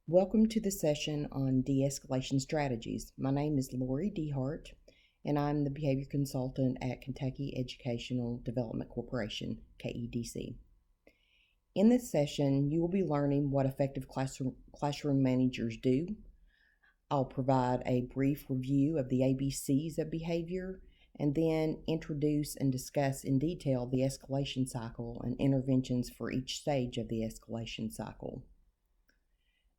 Welcome to the session on de-escalation strategies. My name is Lori Dehart, and I'm the Behavior Consultant at Kentucky Educational Development Corporation, KEDC. In this session, you will be learning what effective classroom managers do. I'll provide a brief review of the ABCs of behavior, and then introduce and discuss in detail the escalation cycle and interventions for each stage of the escalation cycle.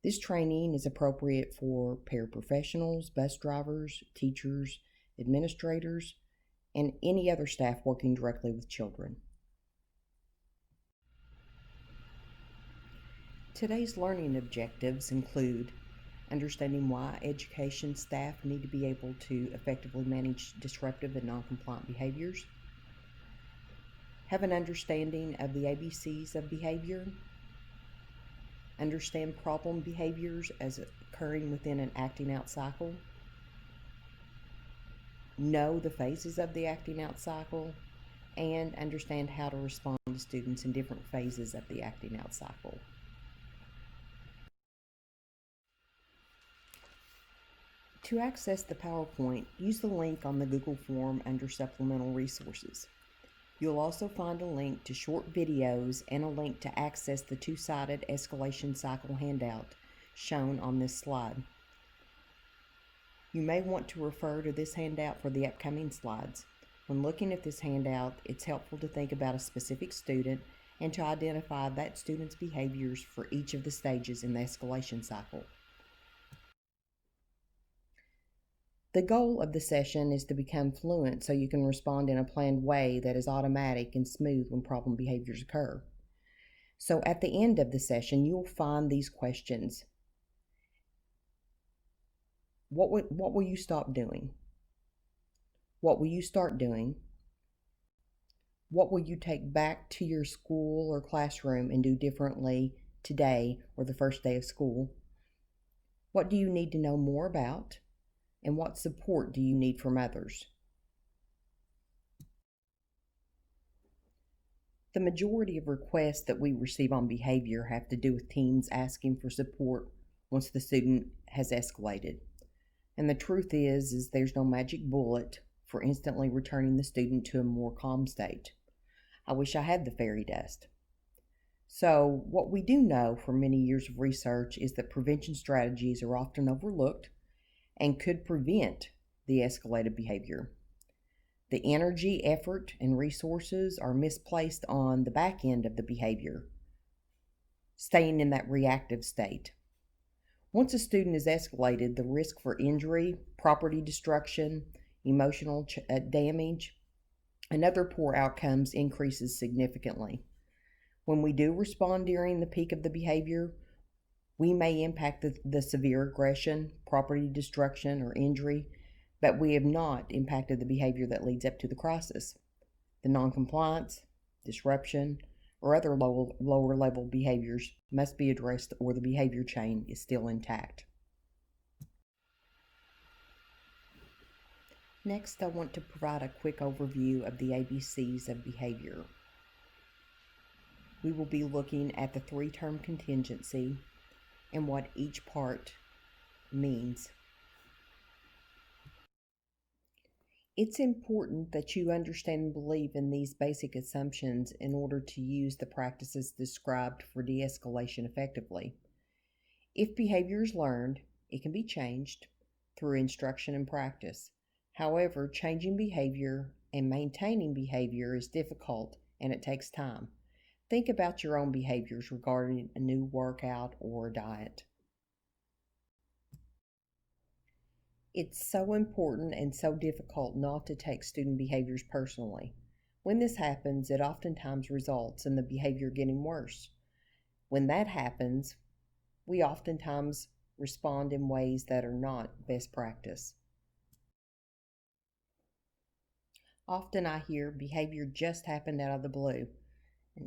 This training is appropriate for paraprofessionals, bus drivers, teachers, administrators, and any other staff working directly with children. Today's learning objectives include understanding why education staff need to be able to effectively manage disruptive and non-compliant behaviors, have an understanding of the ABCs of behavior, understand problem behaviors as occurring within an acting out cycle, know the phases of the acting out cycle, and understand how to respond to students in different phases of the acting out cycle. To access the PowerPoint, use the link on the Google form under Supplemental Resources. You'll also find a link to short videos and a link to access the two-sided escalation cycle handout shown on this slide. You may want to refer to this handout for the upcoming slides. When looking at this handout, it's helpful to think about a specific student and to identify that student's behaviors for each of the stages in the escalation cycle. The goal of the session is to become fluent so you can respond in a planned way that is automatic and smooth when problem behaviors occur. So at the end of the session, you'll find these questions. What will you stop doing? What will you start doing? What will you take back to your school or classroom and do differently today or the first day of school? What do you need to know more about? And what support do you need from others? The majority of requests that we receive on behavior have to do with teens asking for support once the student has escalated. And the truth is there's no magic bullet for instantly returning the student to a more calm state. I wish I had the fairy dust. So what we do know from many years of research is that prevention strategies are often overlooked and could prevent the escalated behavior. The energy, effort, and resources are misplaced on the back end of the behavior, staying in that reactive state. Once a student is escalated, the risk for injury, property destruction, emotional damage, and other poor outcomes increases significantly. When we do respond during the peak of the behavior, we may impact the severe aggression, property destruction, or injury, but we have not impacted the behavior that leads up to the crisis. The noncompliance, disruption, or other lower level behaviors must be addressed or the behavior chain is still intact. Next, I want to provide a quick overview of the ABCs of behavior. We will be looking at the three-term contingency and what each part means. It's important that you understand and believe in these basic assumptions in order to use the practices described for de-escalation effectively. If behavior is learned, it can be changed through instruction and practice. However, changing behavior and maintaining behavior is difficult and it takes time. Think about your own behaviors regarding a new workout or a diet. It's so important and so difficult not to take student behaviors personally. When this happens, it oftentimes results in the behavior getting worse. When that happens, we oftentimes respond in ways that are not best practice. Often I hear behavior just happened out of the blue.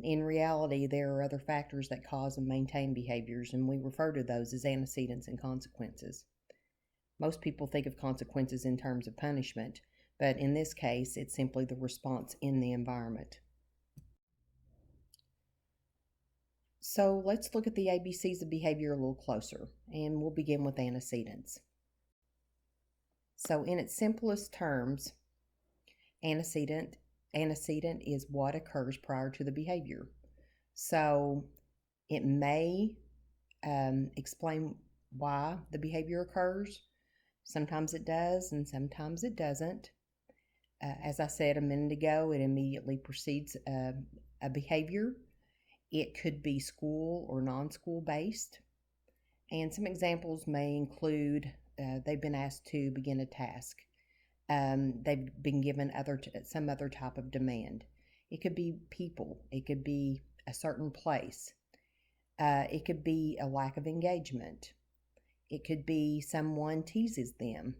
In reality, there are other factors that cause and maintain behaviors, and we refer to those as antecedents and consequences. Most people think of consequences in terms of punishment, but in this case, it's simply the response in the environment. So let's look at the ABCs of behavior a little closer, and we'll begin with antecedents. So in its simplest terms, antecedent is what occurs prior to the behavior. So it may explain why the behavior occurs. Sometimes it does, and sometimes it doesn't. As I said a minute ago, it immediately precedes a behavior. It could be school or non-school based. And some examples may include they've been asked to begin a task. They've been given some other type of demand. It could be people. It could be a certain place. It could be a lack of engagement. It could be someone teases them.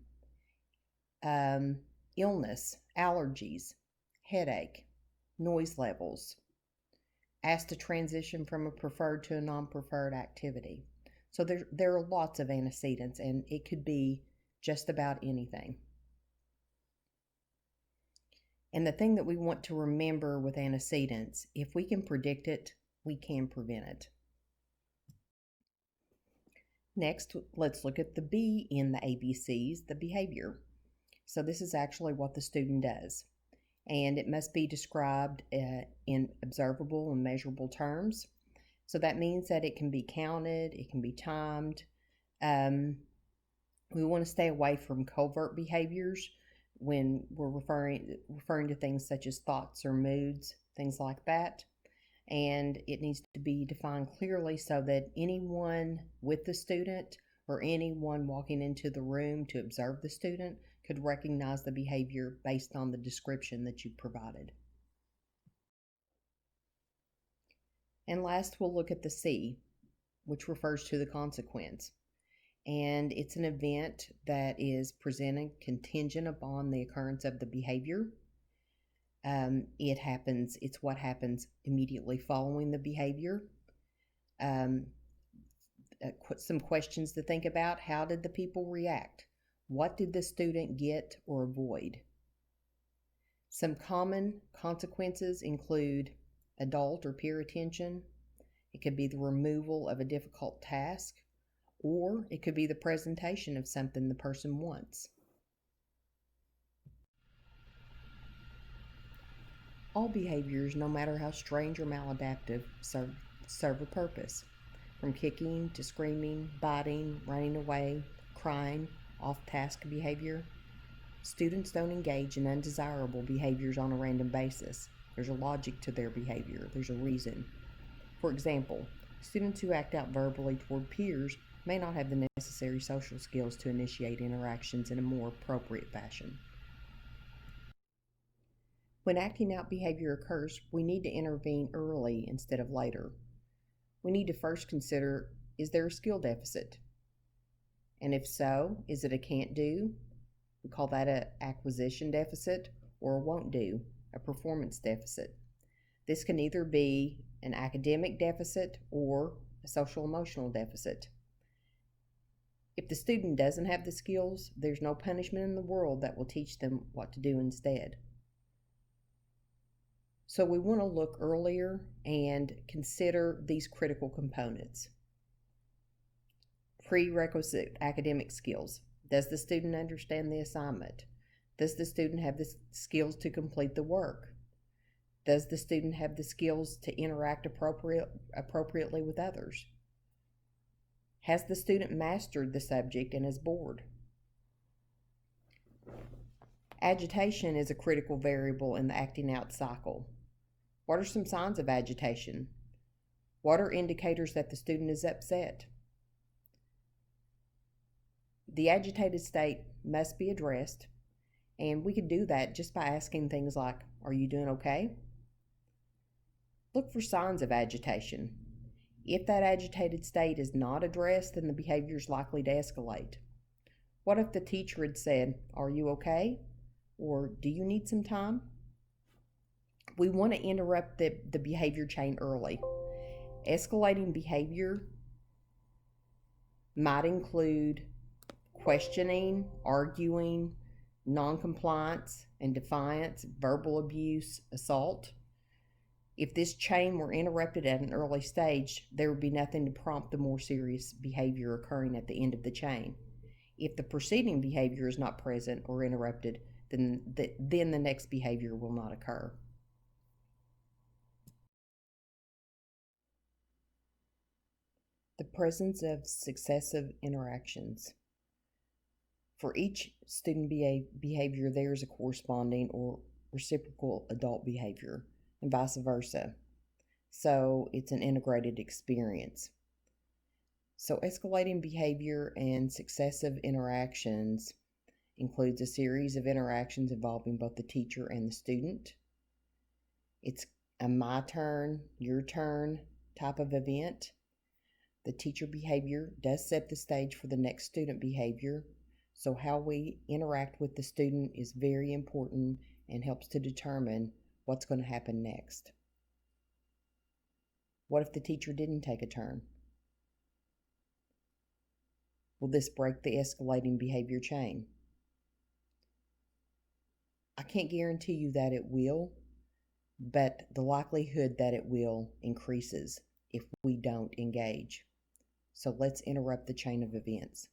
Illness, allergies, headache, noise levels, asked to transition from a preferred to a non-preferred activity. So there are lots of antecedents, and it could be just about anything. And the thing that we want to remember with antecedents, if we can predict it, we can prevent it. Next, let's look at the B in the ABCs, the behavior. So this is actually what the student does, and it must be described in observable and measurable terms. So that means that it can be counted, it can be timed. We want to stay away from covert behaviors when we're referring to things such as thoughts or moods, things like that. And it needs to be defined clearly so that anyone with the student or anyone walking into the room to observe the student could recognize the behavior based on the description that you provided. And last, we'll look at the C, which refers to the consequence. And it's an event that is presented contingent upon the occurrence of the behavior. It's what happens immediately following the behavior. Some questions to think about. How did the people react? What did the student get or avoid? Some common consequences include adult or peer attention. It could be the removal of a difficult task, or it could be the presentation of something the person wants. All behaviors, no matter how strange or maladaptive, serve a purpose. From kicking to screaming, biting, running away, crying, off-task behavior. Students don't engage in undesirable behaviors on a random basis. There's a logic to their behavior. There's a reason. For example, students who act out verbally toward peers may not have the necessary social skills to initiate interactions in a more appropriate fashion. When acting out behavior occurs, we need to intervene early instead of later. We need to first consider, is there a skill deficit? And if so, is it a can't do? We call that an acquisition deficit, or a won't do, a performance deficit. This can either be an academic deficit or a social emotional deficit. If the student doesn't have the skills, there's no punishment in the world that will teach them what to do instead. So we want to look earlier and consider these critical components. Prerequisite academic skills. Does the student understand the assignment? Does the student have the skills to complete the work? Does the student have the skills to interact appropriately with others? Has the student mastered the subject and is bored? Agitation is a critical variable in the acting out cycle. What are some signs of agitation? What are indicators that the student is upset? The agitated state must be addressed, and we could do that just by asking things like, are you doing okay? Look for signs of agitation. If that agitated state is not addressed, then the behavior is likely to escalate. What if the teacher had said, are you okay? Or do you need some time? We want to interrupt the behavior chain early. Escalating behavior might include questioning, arguing, noncompliance and defiance, verbal abuse, assault. If this chain were interrupted at an early stage, there would be nothing to prompt the more serious behavior occurring at the end of the chain. If the preceding behavior is not present or interrupted, then the next behavior will not occur. The presence of successive interactions. For each student behavior, there is a corresponding or reciprocal adult behavior, and vice versa. So it's an integrated experience. So escalating behavior and successive interactions includes a series of interactions involving both the teacher and the student. It's a my turn, your turn type of event. The teacher behavior does set the stage for the next student behavior, so how we interact with the student is very important and helps to determine what's going to happen next. What if the teacher didn't take a turn? Will this break the escalating behavior chain? I can't guarantee you that it will, but the likelihood that it will increases if we don't engage. So let's interrupt the chain of events.